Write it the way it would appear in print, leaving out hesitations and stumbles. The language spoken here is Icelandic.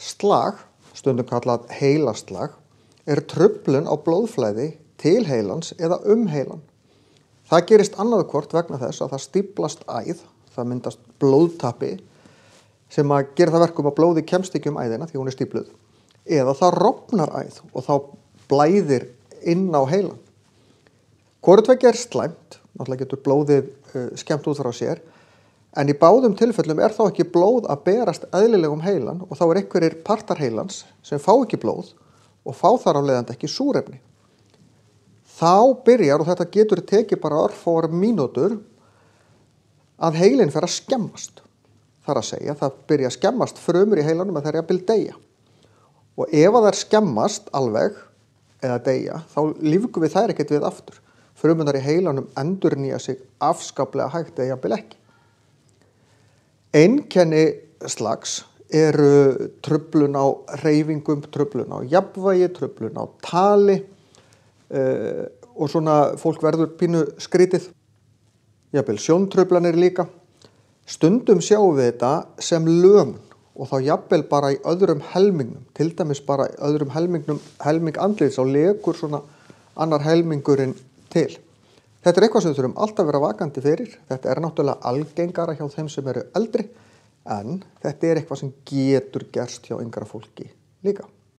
Slag, stundum kallað heilaslag, truflun á blóðflæði til heilans eða heilan. Það gerist annað hvort vegna þess að það stíflast æð, það myndast blóðtappi sem að gera það verkum að blóði kemst ekki æðina því hún stífluð, eða það rofnar æð og þá blæðir inn á heilan. Hvoru tveggja slæmt, náttúrulega getur blóðið skemmt út frá sér, en í báðum tilfellum þá ekki blóð að berast eðlilegum heilan og þá einhverjir partar heilans sem fá ekki blóð og fá þar af leiðandi ekki súrefni. Þá byrjar, og þetta getur tekið bara örfáar mínútur, að heilinn fer að skemmast. Það að segja, það byrja að skemmast frumur í heilanum að þær jafnvel deyja. Og ef að þær skemmast alveg eða deyja, þá lífgum við þær ekkert við aftur. Frumunar í heilanum endurnýja sig afskaplega hægt eða jafnvel ekki. Einkenni slags eru truflun á hreyfingum, truflun á jafnvægi, truflun á tali og svona fólk verður pínu skrítið. Jafnvel sjóntruflanir líka. Stundum sjáum við þetta sem lömun og þá jafnvel bara í öðrum helmingnum, til dæmis bara í öðrum helming andlits og lekur svona annar helmingurinn til. Þetta eitthvað sem við þurfum alltaf að vera vakandi fyrir. Þetta náttúrulega algengara hjá þeim sem eru eldri, en þetta eitthvað sem getur gerst hjá yngra fólki líka.